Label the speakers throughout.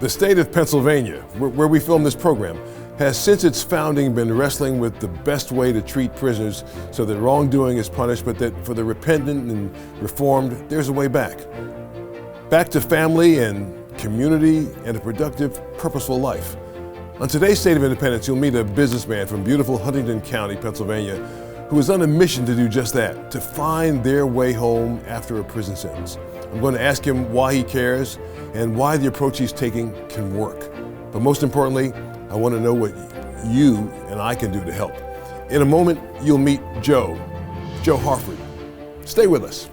Speaker 1: The state of Pennsylvania, where we film this program, has since its founding been wrestling with the best way to treat prisoners so that wrongdoing is punished, but that for the repentant and reformed, there's a way back. Back to family and community and a productive, purposeful life. On today's State of Independence, you'll meet a businessman from beautiful Huntington County, Pennsylvania, who is on a mission to do just that, to find their way home after a prison sentence. I'm going to ask him why he cares and why the approach he's taking can work. But most importantly, I want to know what you and I can do to help. In a moment, you'll meet Joe Harford. Stay with us.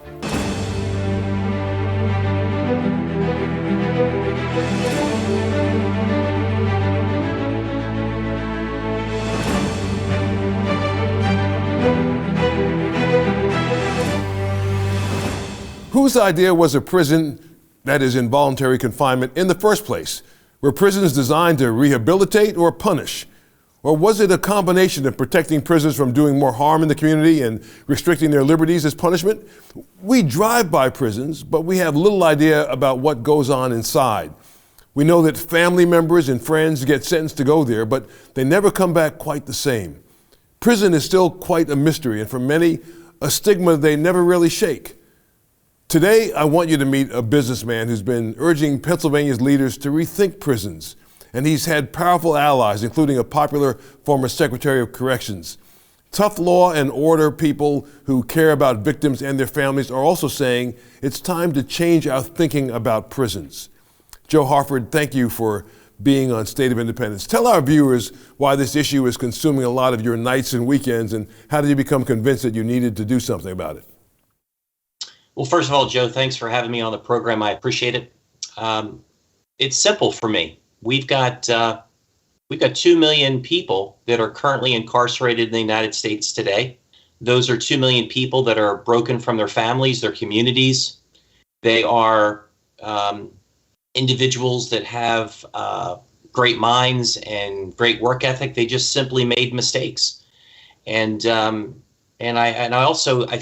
Speaker 1: Whose idea was a prison that is involuntary confinement in the first place? Were prisons designed to rehabilitate or punish? Or was it a combination of protecting prisoners from doing more harm in the community and restricting their liberties as punishment? We drive by prisons, but we have little idea about what goes on inside. We know that family members and friends get sentenced to go there, but they never come back quite the same. Prison is still quite a mystery, and for many, a stigma they never really shake. Today, I want you to meet a businessman who's been urging Pennsylvania's leaders to rethink prisons. And he's had powerful allies, including a popular former Secretary of Corrections. Tough law and order people who care about victims and their families are also saying it's time to change our thinking about prisons. Joe Harford, thank you for being on State of Independence. Tell our viewers why this issue is consuming a lot of your nights and weekends, and how did you become convinced that you needed to do something about it?
Speaker 2: Well, first of all, Joe, thanks for having me on the program. I appreciate it. It's simple for me. We've got 2 million people that are currently incarcerated in the United States today. Those are 2 million people that are broken from their families, their communities. They are individuals that have great minds and great work ethic. They just simply made mistakes. And I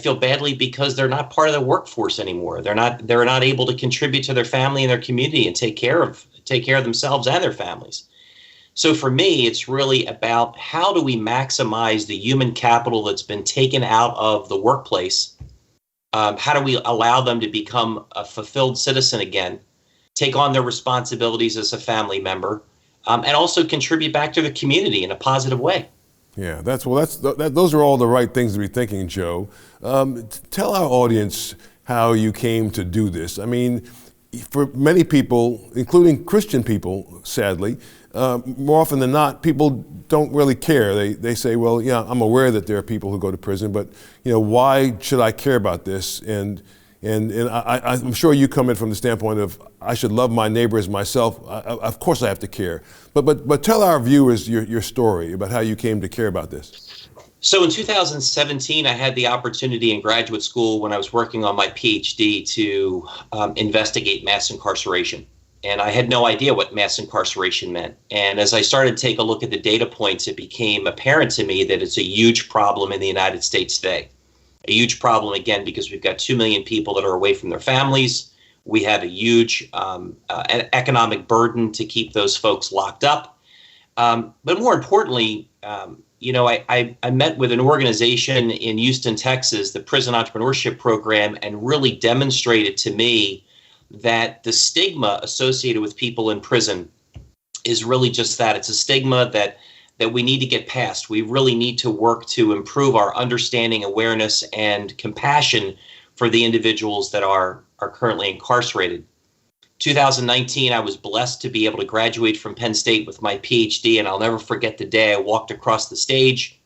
Speaker 2: feel badly because they're not part of the workforce anymore. They're not able to contribute to their family and their community and take care of themselves and their families. So for me, it's really about how do we maximize the human capital that's been taken out of the workplace? How do we allow them to become a fulfilled citizen again, take on their responsibilities as a family member, and also contribute back to the community in a positive way?
Speaker 1: Yeah, those are all the right things to be thinking, Joe. Tell our audience how you came to do this. I mean, for many people, including Christian people, sadly, more often than not, people don't really care. They say, well, yeah, I'm aware that there are people who go to prison, but why should I care about this? And I'm sure you come in from the standpoint of I should love my neighbor as myself. Of course I have to care. But tell our viewers your story about how you came to care about this.
Speaker 2: So in 2017, I had the opportunity in graduate school when I was working on my PhD to investigate mass incarceration. And I had no idea what mass incarceration meant. And as I started to take a look at the data points, it became apparent to me that it's a huge problem in the United States today. A huge problem, again, because we've got 2 million people that are away from their families. We have a huge economic burden to keep those folks locked up. But more importantly, I met with an organization in Houston, Texas, the Prison Entrepreneurship Program, and really demonstrated to me that the stigma associated with people in prison is really just that. It's a stigma that we need to get past. We really need to work to improve our understanding, awareness, and compassion for the individuals that are currently incarcerated. 2019, I was blessed to be able to graduate from Penn State with my PhD, and I'll never forget the day I walked across the stage,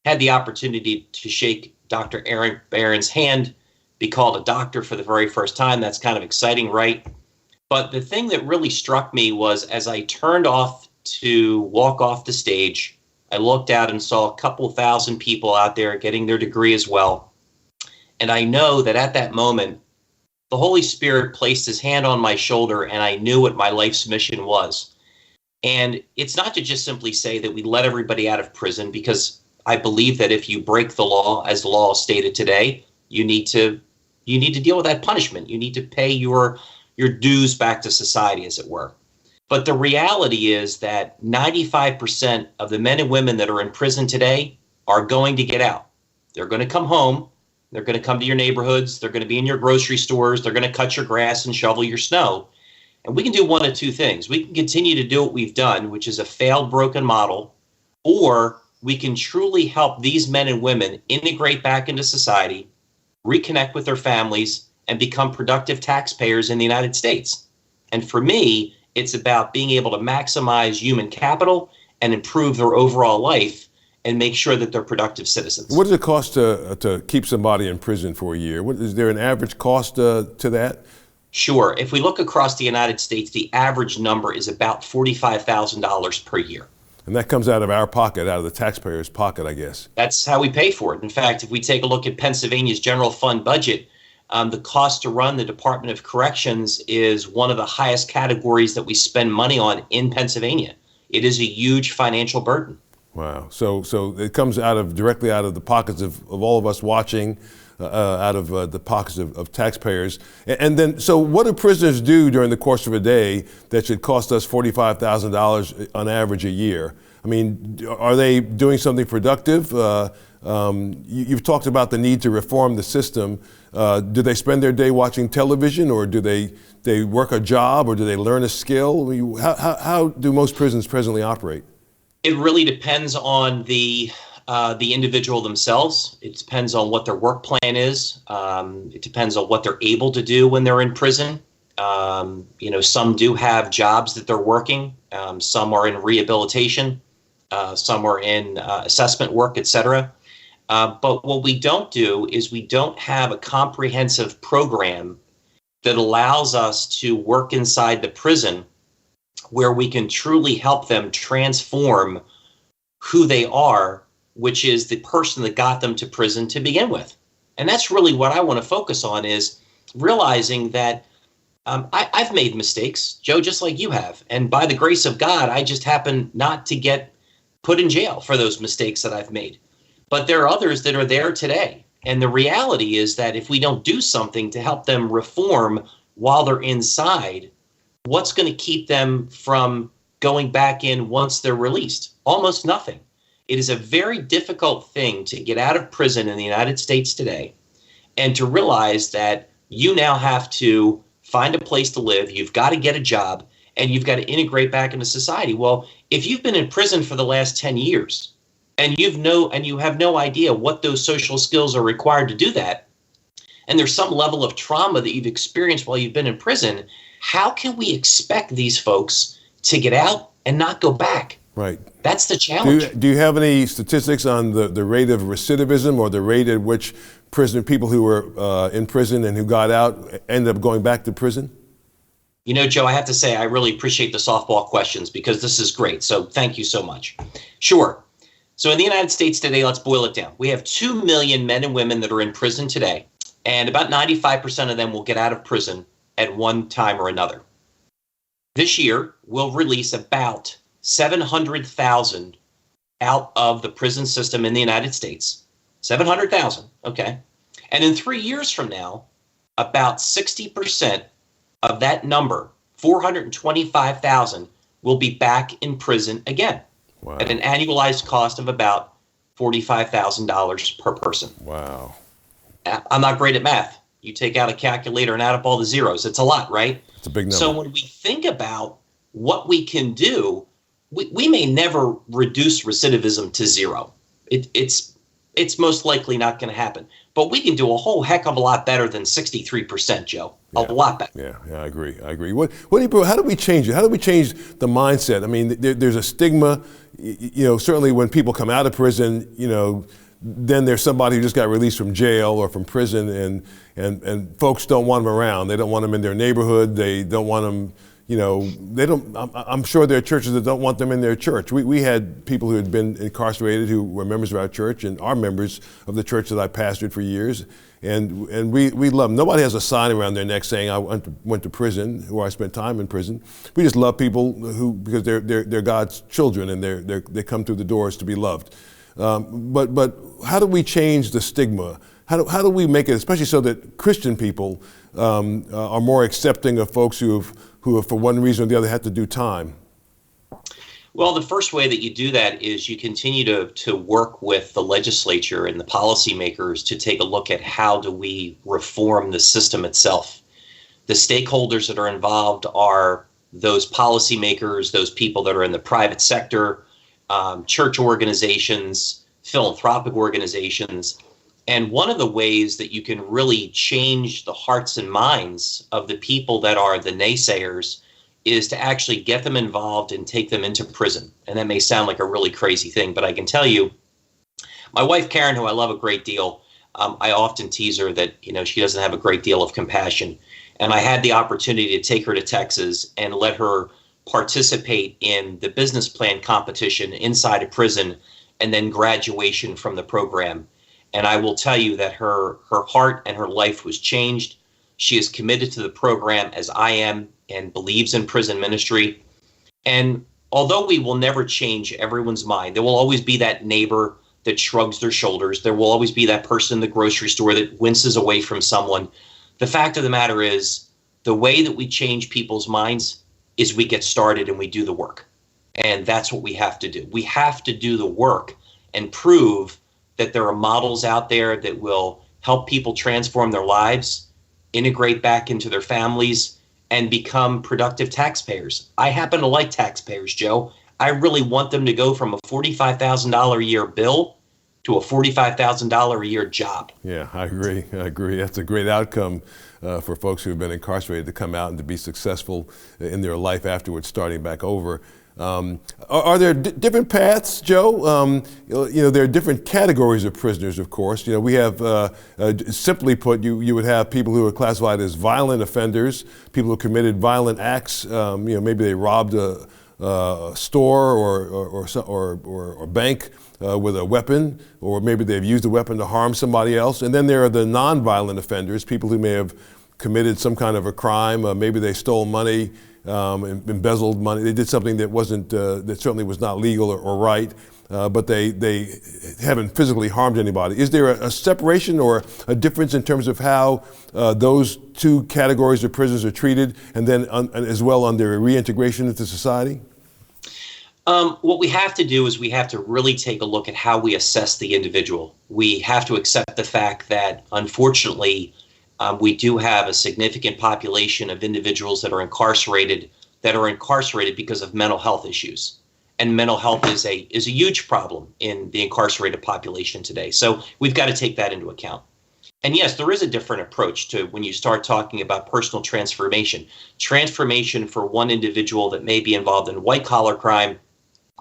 Speaker 2: had the opportunity to shake Dr. Aaron Barron's hand, be called a doctor for the very first time. That's kind of exciting, right? But the thing that really struck me was as I turned off to walk off the stage, I looked out and saw a couple thousand people out there getting their degree as well. And I know that at that moment, the Holy Spirit placed his hand on my shoulder and I knew what my life's mission was. And it's not to just simply say that we let everybody out of prison, because I believe that if you break the law, as the law is stated today, you need to deal with that punishment. You need to pay your dues back to society, as it were. But the reality is that 95% of the men and women that are in prison today are going to get out. They're going to come home. They're going to come to your neighborhoods. They're going to be in your grocery stores. They're going to cut your grass and shovel your snow. And we can do one of two things. We can continue to do what we've done, which is a failed, broken model, or we can truly help these men and women integrate back into society, reconnect with their families, and become productive taxpayers in the United States. And for me, it's about being able to maximize human capital and improve their overall life and make sure that they're productive citizens.
Speaker 1: What does it cost to keep somebody in prison for a year? Is there an average cost to that?
Speaker 2: Sure. If we look across the United States, the average number is about $45,000 per year.
Speaker 1: And that comes out of our pocket, out of the taxpayer's pocket, I guess.
Speaker 2: That's how we pay for it. In fact, if we take a look at Pennsylvania's general fund budget, the cost to run the Department of Corrections is one of the highest categories that we spend money on in Pennsylvania. It is a huge financial burden.
Speaker 1: Wow. So it comes directly out of the pockets of all of us watching, out of the pockets of taxpayers. And then, so what do prisoners do during the course of a day that should cost us $45,000 on average a year? I mean, are they doing something productive? You've talked about the need to reform the system. Do they spend their day watching television, or do they work a job, or do they learn a skill? I mean, how do most prisons presently operate?
Speaker 2: It really depends on the individual themselves. It depends on what their work plan is. It depends on what they're able to do when they're in prison. Some do have jobs that they're working. Some are in rehabilitation. Some are in assessment work, etc. But what we don't do is we don't have a comprehensive program that allows us to work inside the prison where we can truly help them transform who they are, which is the person that got them to prison to begin with. And that's really what I want to focus on, is realizing that I've made mistakes, Joe, just like you have. And by the grace of God, I just happen not to get put in jail for those mistakes that I've made. But there are others that are there today. And the reality is that if we don't do something to help them reform while they're inside, what's going to keep them from going back in once they're released? Almost nothing. It is a very difficult thing to get out of prison in the United States today and to realize that you now have to find a place to live, you've got to get a job, and you've got to integrate back into society. Well, if you've been in prison for the last 10 years and you have no idea what those social skills are required to do that, and there's some level of trauma that you've experienced while you've been in prison, how can we expect these folks to get out and not go back?
Speaker 1: Right.
Speaker 2: That's the challenge.
Speaker 1: Do you have any statistics on the rate of recidivism, or the rate at which people who were in prison and who got out end up going back to prison?
Speaker 2: You know, Joe, I have to say I really appreciate the softball questions, because this is great. So thank you so much. Sure. So in the United States today, let's boil it down. We have 2 million men and women that are in prison today, and about 95% of them will get out of prison at one time or another. This year, we'll release about 700,000 out of the prison system in the United States. 700,000, okay? And in 3 years from now, about 60% of that number, 425,000, will be back in prison again. Wow. At an annualized cost of about $45,000 per person.
Speaker 1: Wow.
Speaker 2: I'm not great at math. You take out a calculator and add up all the zeros. It's a lot, right?
Speaker 1: It's a big number.
Speaker 2: So when we think about what we can do, we may never reduce recidivism to zero. It's most likely not going to happen. But we can do a whole heck of a lot better than 63%, Joe. A lot better.
Speaker 1: Yeah, I agree. How do we change it? How do we change the mindset? I mean, there's a stigma. Certainly when people come out of prison, then there's somebody who just got released from jail or from prison, and folks don't want them around. They don't want them in their neighborhood. They don't want them. I'm sure there are churches that don't want them in their church. We had people who had been incarcerated who were members of our church and are members of the church that I pastored for years, and we love them. Nobody has a sign around their neck saying I went to prison or I spent time in prison. We just love people because they're God's children, and they come through the doors to be loved. But how do we change the stigma? How do we make it, especially so that Christian people are more accepting of folks who've who for one reason or the other had to do time?
Speaker 2: Well, the first way that you do that is you continue to work with the legislature and the policymakers to take a look at how do we reform the system itself. The stakeholders that are involved are those policymakers, those people that are in the private sector, church organizations, philanthropic organizations. And one of the ways that you can really change the hearts and minds of the people that are the naysayers is to actually get them involved and take them into prison. And that may sound like a really crazy thing, but I can tell you, my wife, Karen, who I love a great deal, I often tease her that, she doesn't have a great deal of compassion. And I had the opportunity to take her to Texas and let her participate in the business plan competition inside a prison and then graduation from the program. And I will tell you that her heart and her life was changed. She is committed to the program as I am and believes in prison ministry. And although we will never change everyone's mind, there will always be that neighbor that shrugs their shoulders. There will always be that person in the grocery store that winces away from someone. The fact of the matter is, the way that we change people's minds is we get started and we do the work. And that's what we have to do. We have to do the work and prove that there are models out there that will help people transform their lives, integrate back into their families, and become productive taxpayers. I happen to like taxpayers, Joe. I really want them to go from a $45,000 a year bill to a $45,000 a year job.
Speaker 1: Yeah, I agree. That's a great outcome for folks who have been incarcerated to come out and to be successful in their life afterwards, starting back over. Are there different paths, Joe? There are different categories of prisoners, of course. We have, simply put, you would have people who are classified as violent offenders, people who committed violent acts. Maybe they robbed a store or bank with a weapon, or maybe they've used a weapon to harm somebody else. And then there are the non-violent offenders, people who may have committed some kind of a crime. Maybe they stole money, embezzled money. They did something that wasn't, that certainly was not legal or right, but they haven't physically harmed anybody. Is there a separation or a difference in terms of how those two categories of prisoners are treated, and then as well on their reintegration into society?
Speaker 2: What we have to do is we have to really take a look at how we assess the individual. We have to accept the fact that, unfortunately, we do have a significant population of individuals that are incarcerated because of mental health issues. And mental health is a huge problem in the incarcerated population today. So we've got to take that into account. And yes, there is a different approach to when you start talking about personal transformation. Transformation for one individual that may be involved in white collar crime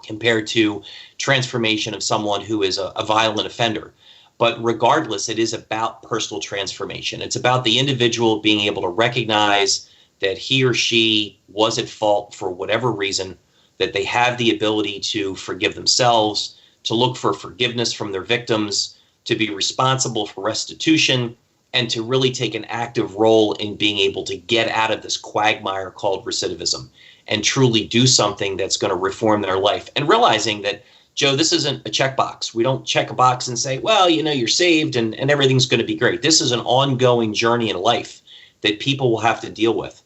Speaker 2: compared to transformation of someone who is a violent offender. But regardless, it is about personal transformation. It's about the individual being able to recognize that he or she was at fault for whatever reason, that they have the ability to forgive themselves, to look for forgiveness from their victims, to be responsible for restitution, and to really take an active role in being able to get out of this quagmire called recidivism and truly do something that's going to reform their life. And realizing that, Joe, this isn't a checkbox. We don't check a box and say, well, you're saved and everything's going to be great. This is an ongoing journey in life that people will have to deal with.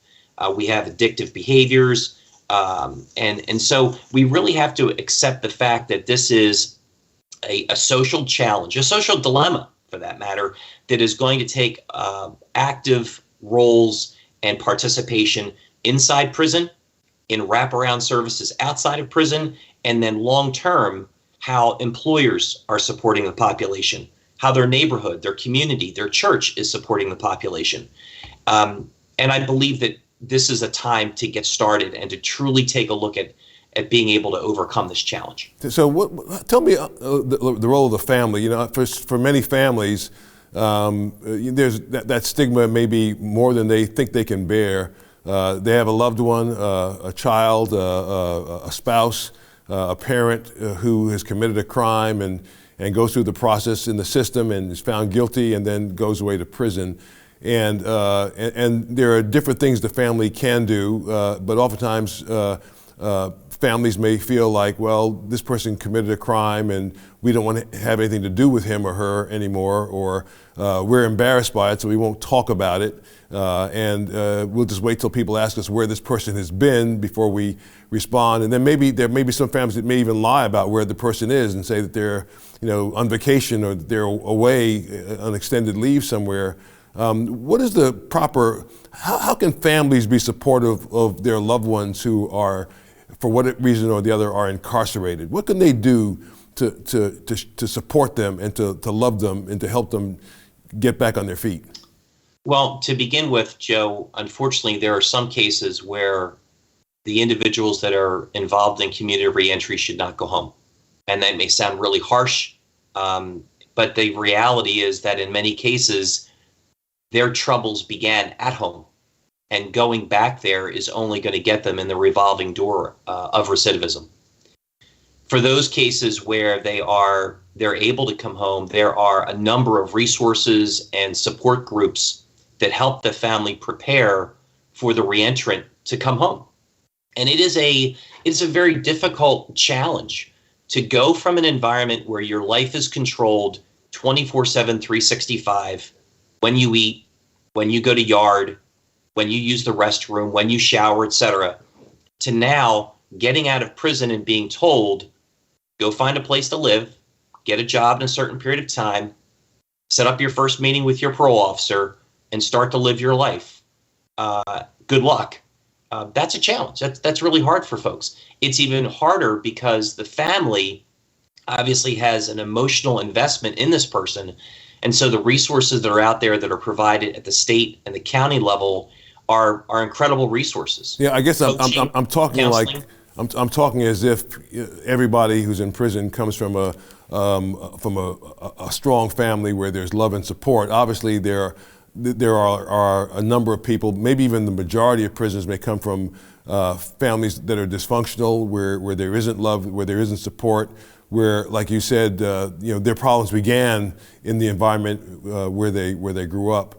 Speaker 2: We have addictive behaviors. And so we really have to accept the fact that this is a social challenge, a social dilemma for that matter, that is going to take active roles and participation inside prison, in wraparound services outside of prison, and then long-term, how employers are supporting the population, how their neighborhood, their community, their church is supporting the population. And I believe that this is a time to get started and to truly take a look at being able to overcome this challenge.
Speaker 1: So tell me the role of the family. For many families, there's that stigma may be more than they think they can bear. They have a loved one, a child, a spouse, a parent who has committed a crime and goes through the process in the system and is found guilty and then goes away to prison. And there are different things the family can do, but oftentimes families may feel like, well, this person committed a crime and we don't want to have anything to do with him or her anymore, or we're embarrassed by it, so we won't talk about it. And we'll just wait till people ask us where this person has been before we respond. And then maybe there may be some families that may even lie about where the person is and say that they're, on vacation or that they're away on extended leave somewhere. What is the proper? How can families be supportive of their loved ones who are, for what reason or the other, are incarcerated? What can they do to support them and to love them and to help them get back on their feet?
Speaker 2: Well, to begin with, Joe, unfortunately, there are some cases where the individuals that are involved in community reentry should not go home. And that may sound really harsh, but the reality is that in many cases, their troubles began at home. And going back there is only going to get them in the revolving door of recidivism. For those cases where they're able to come home, there are a number of resources and support groups that help the family prepare for the reentrant to come home. And it's a very difficult challenge to go from an environment where your life is controlled 24/7, 365, when you eat, when you go to yard, when you use the restroom, when you shower, etc., to now getting out of prison and being told, go find a place to live, get a job in a certain period of time, set up your first meeting with your parole officer, and start to live your life. Good luck. That's a challenge. That's really hard for folks. It's even harder because the family obviously has an emotional investment in this person. And so the resources that are out there that are provided at the state and the county level are incredible resources.
Speaker 1: Yeah, I guess I'm talking
Speaker 2: counseling.
Speaker 1: like I'm talking as if everybody who's in prison comes from a strong family where there's love and support. Obviously, there are a number of people, maybe even the majority of prisoners may come from families that are dysfunctional, where there isn't love, where there isn't support, where, like you said, their problems began in the environment where they grew up.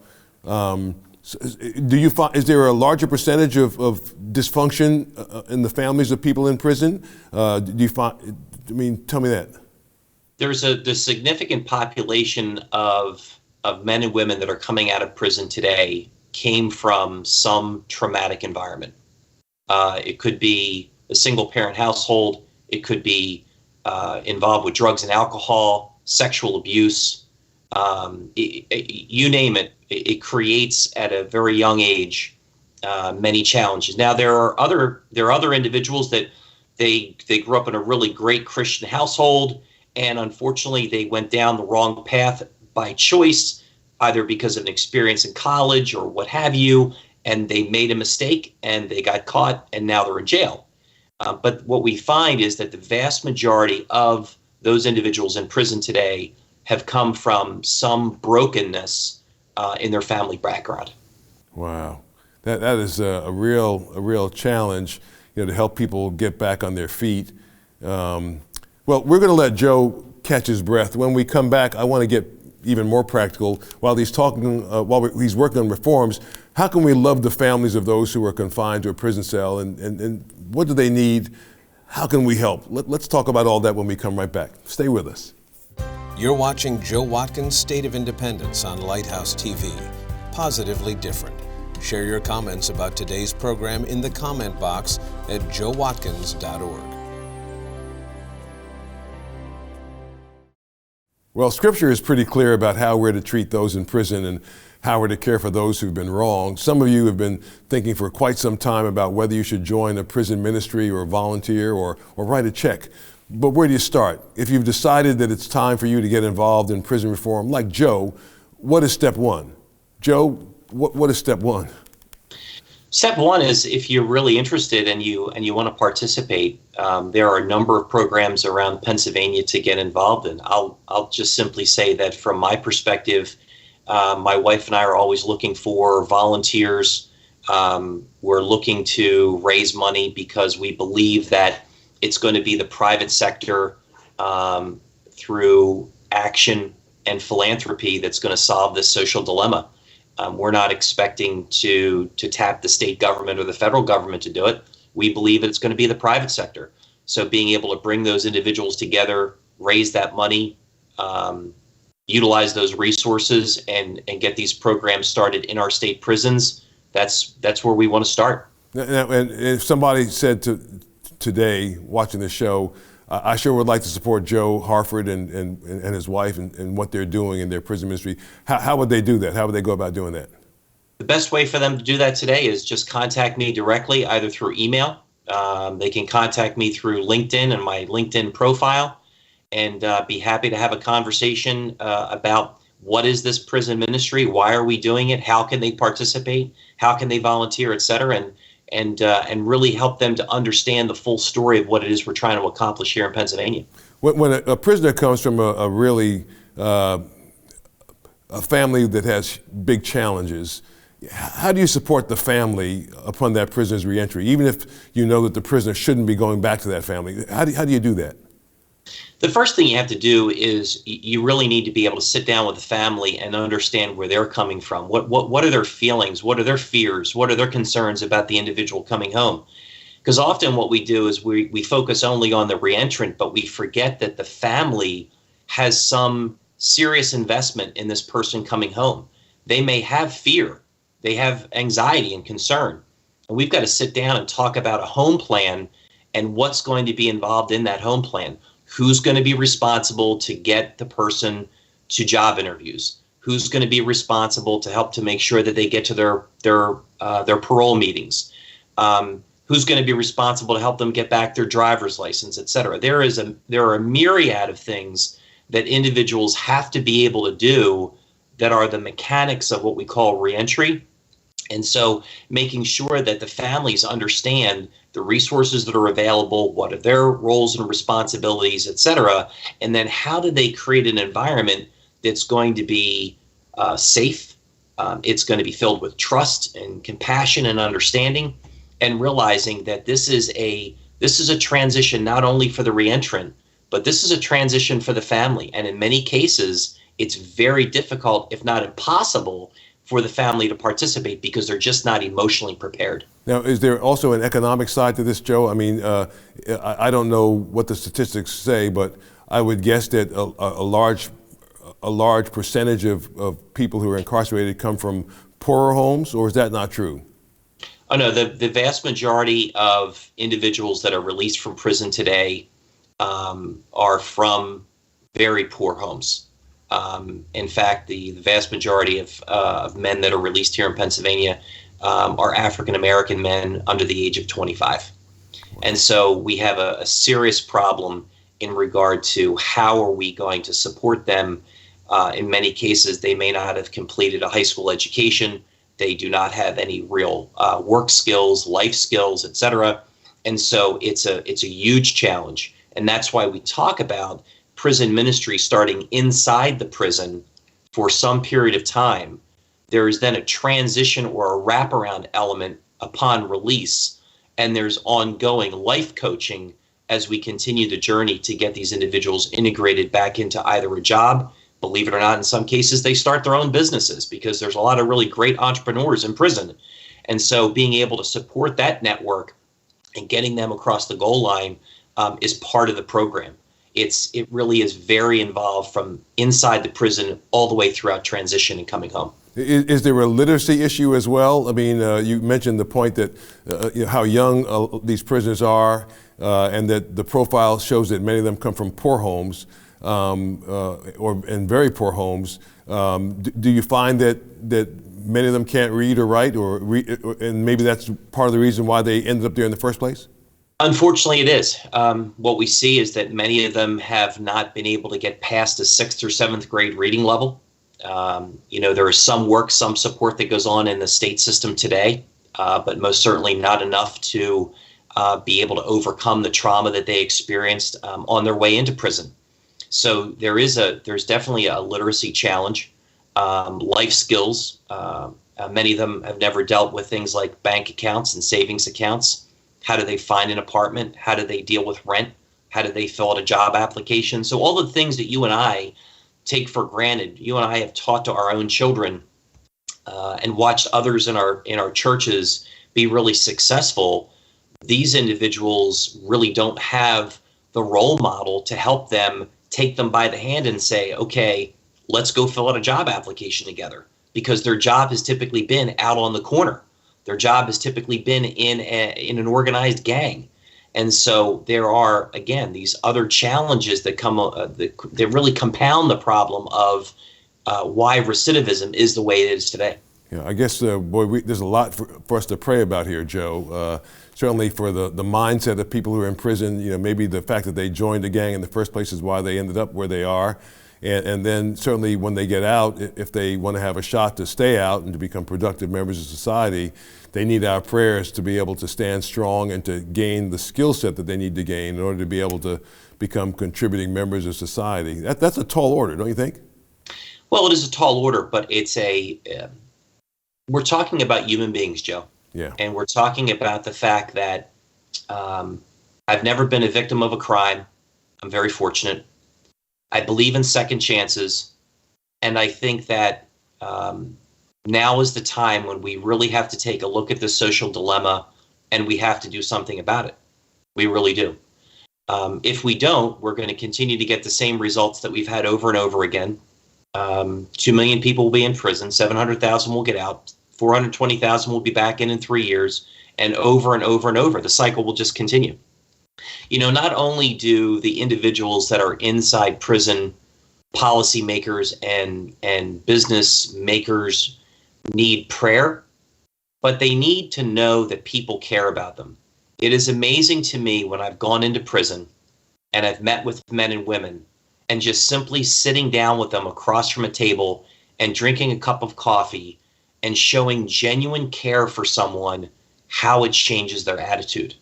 Speaker 1: Do you find, is there a larger percentage of dysfunction in the families of people in prison? Do you find? I mean, tell me that.
Speaker 2: There's the significant population of men and women that are coming out of prison today came from some traumatic environment. It could be a single parent household. It could be involved with drugs and alcohol, sexual abuse, you name it. It creates at a very young age many challenges. Now there are other individuals that they grew up in a really great Christian household, and unfortunately they went down the wrong path by choice, either because of an experience in college or what have you, and they made a mistake and they got caught and now they're in jail. But what we find is that the vast majority of those individuals in prison today have come from some brokenness in their family background.
Speaker 1: Wow, that is a real challenge, to help people get back on their feet. Well, we're going to let Joe catch his breath. When we come back, I want to get even more practical. While he's he's working on reforms, how can we love the families of those who are confined to a prison cell, and what do they need? How can we help? Let's talk about all that when we come right back. Stay with us.
Speaker 3: You're watching Joe Watkins' State of Independence on Lighthouse TV. Positively different. Share your comments about today's program in the comment box at joewatkins.org.
Speaker 1: Well, Scripture is pretty clear about how we're to treat those in prison and how we're to care for those who've been wronged. Some of you have been thinking for quite some time about whether you should join a prison ministry or volunteer or write a check. But where do you start? If you've decided that it's time for you to get involved in prison reform, like Joe, what is step one? Joe, what is step one?
Speaker 2: Step one is, if you're really interested and you want to participate, there are a number of programs around Pennsylvania to get involved in. I'll just simply say that from my perspective, my wife and I are always looking for volunteers. We're looking to raise money because we believe that it's going to be the private sector through action and philanthropy that's going to solve this social dilemma. We're not expecting to tap the state government or the federal government to do it. We believe it's going to be the private sector. So being able to bring those individuals together, raise that money, utilize those resources, and get these programs started in our state prisons, that's where we want to start.
Speaker 1: And if somebody said today, watching the show, I sure would like to support Joe Harford and his wife and what they're doing in their prison ministry, how would they do that? How would they go about doing that?
Speaker 2: The best way for them to do that today is just contact me directly, either through email. They can contact me through LinkedIn and my LinkedIn profile, and be happy to have a conversation about what is this prison ministry, why are we doing it, how can they participate, how can they volunteer, et cetera, and really help them to understand the full story of what it is we're trying to accomplish here in Pennsylvania.
Speaker 1: When a prisoner comes from a really a family that has big challenges, how do you support the family upon that prisoner's reentry, even if you know that the prisoner shouldn't be going back to that family? How do you do that?
Speaker 2: The first thing you have to do is you really need to be able to sit down with the family and understand where they're coming from. What are their feelings? What are their fears? What are their concerns about the individual coming home? Because often what we do is we focus only on the reentrant, but we forget that the family has some serious investment in this person coming home. They may have fear. They have anxiety and concern. And we've got to sit down and talk about a home plan and what's going to be involved in that home plan. Who's going to be responsible to get the person to job interviews? Who's going to be responsible to help to make sure that they get to their parole meetings? Who's going to be responsible to help them get back their driver's license, et cetera? There are a myriad of things that individuals have to be able to do that are the mechanics of what we call reentry. And so making sure that the families understand the resources that are available, what are their roles and responsibilities, et cetera, and then how do they create an environment that's going to be safe, it's going to be filled with trust and compassion and understanding, and realizing that this is a transition not only for the reentrant, but this is a transition for the family. And in many cases, it's very difficult, if not impossible, for the family to participate because they're just not emotionally prepared.
Speaker 1: Now, is there also an economic side to this, Joe? I mean, I don't know what the statistics say, but I would guess that a large percentage of people who are incarcerated come from poorer homes, or is that not true?
Speaker 2: Oh, no, the vast majority of individuals that are released from prison today are from very poor homes. In fact, the vast majority of men that are released here in Pennsylvania are African American men under the age of 25. And so we have a serious problem in regard to how are we going to support them. In many cases, they may not have completed a high school education. They do not have any real work skills, life skills, et cetera. And so it's a huge challenge. And that's why we talk about prison ministry starting inside the prison for some period of time. There is then a transition or a wraparound element upon release, and there's ongoing life coaching as we continue the journey to get these individuals integrated back into either a job. Believe it or not, in some cases, they start their own businesses because there's a lot of really great entrepreneurs in prison. And so being able to support that network and getting them across the goal line is part of the program. It really is very involved from inside the prison all the way throughout transition and coming home.
Speaker 1: Is there a literacy issue as well? I mean, you mentioned the point that how young these prisoners are, and that the profile shows that many of them come from poor homes, and very poor homes. Do you find that many of them can't read or write, and maybe that's part of the reason why they ended up there in the first place?
Speaker 2: Unfortunately, it is. What we see is that many of them have not been able to get past a 6th or 7th grade reading level. There is some work, some support that goes on in the state system today, but most certainly not enough to be able to overcome the trauma that they experienced on their way into prison. So there's definitely a literacy challenge, life skills. Many of them have never dealt with things like bank accounts and savings accounts. How do they find an apartment? How do they deal with rent? How do they fill out a job application? So all the things that you and I take for granted, you and I have taught to our own children and watched others in our churches be really successful. these individuals really don't have the role model to help them take them by the hand and say, okay, let's go fill out a job application together, because their job has typically been out on the corner. Their job has typically been in an organized gang. And so there are, again, these other challenges that come that really compound the problem of why recidivism is the way it is today.
Speaker 1: Yeah, I guess, there's a lot for us to pray about here, Joe. Certainly for the mindset of people who are in prison, maybe the fact that they joined a gang in the first place is why they ended up where they are. And then certainly when they get out, if they want to have a shot to stay out and to become productive members of society, they need our prayers to be able to stand strong and to gain the skill set that they need to gain in order to be able to become contributing members of society. That's a tall order, don't you think?
Speaker 2: Well, it is a tall order, but we're talking about human beings, Joe.
Speaker 1: Yeah.
Speaker 2: And we're talking about the fact that I've never been a victim of a crime. I'm very fortunate. I believe in second chances. And I think that now is the time when we really have to take a look at the social dilemma, and we have to do something about it. We really do. If we don't, we're going to continue to get the same results that we've had over and over again. 2 million people will be in prison, 700,000 will get out, 420,000 will be back in 3 years, and over and over and over. The cycle will just continue. Not only do the individuals that are inside prison, policymakers and business makers, need prayer, but they need to know that people care about them. It is amazing to me when I've gone into prison and I've met with men and women, and just simply sitting down with them across from a table and drinking a cup of coffee and showing genuine care for someone, how it changes their attitude.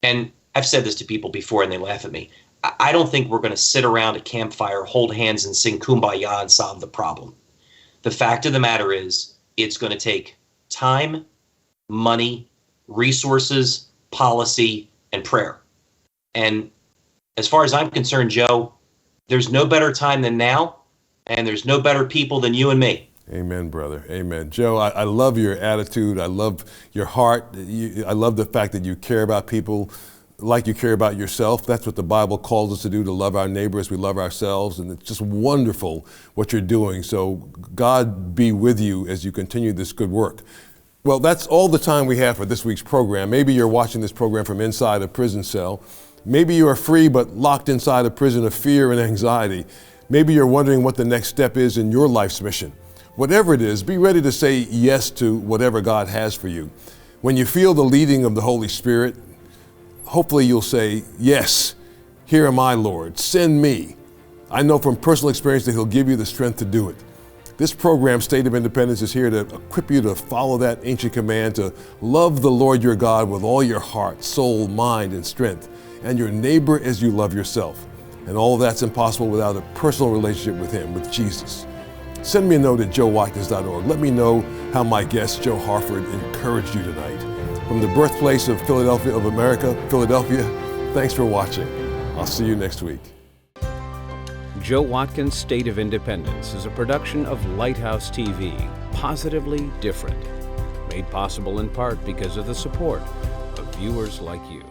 Speaker 2: And I've said this to people before and they laugh at me. I don't think we're going to sit around a campfire, hold hands, and sing Kumbaya and solve the problem. The fact of the matter is, it's going to take time, money, resources, policy, and prayer. And as far as I'm concerned, Joe, there's no better time than now, and there's no better people than you and me.
Speaker 1: Amen, brother. Amen. Joe, I love your attitude. I love your heart. I love the fact that you care about people like you care about yourself. That's what the Bible calls us to do, to love our neighbor as we love ourselves. And it's just wonderful what you're doing. So God be with you as you continue this good work. Well, that's all the time we have for this week's program. Maybe you're watching this program from inside a prison cell. Maybe you are free but locked inside a prison of fear and anxiety. Maybe you're wondering what the next step is in your life's mission. Whatever it is, be ready to say yes to whatever God has for you. When you feel the leading of the Holy Spirit, hopefully you'll say, yes, here am I, Lord, send me. I know from personal experience that He'll give you the strength to do it. This program, State of Independence, is here to equip you to follow that ancient command to love the Lord your God with all your heart, soul, mind, and strength, and your neighbor as you love yourself. And all of that's impossible without a personal relationship with Him, with Jesus. Send me a note at joewatkins.org. Let me know how my guest, Joe Harford, encouraged you tonight. From the birthplace of Philadelphia, of America, Philadelphia, thanks for watching. I'll see you next week.
Speaker 3: Joe Watkins' State of Independence is a production of Lighthouse TV, positively different. Made possible in part because of the support of viewers like you.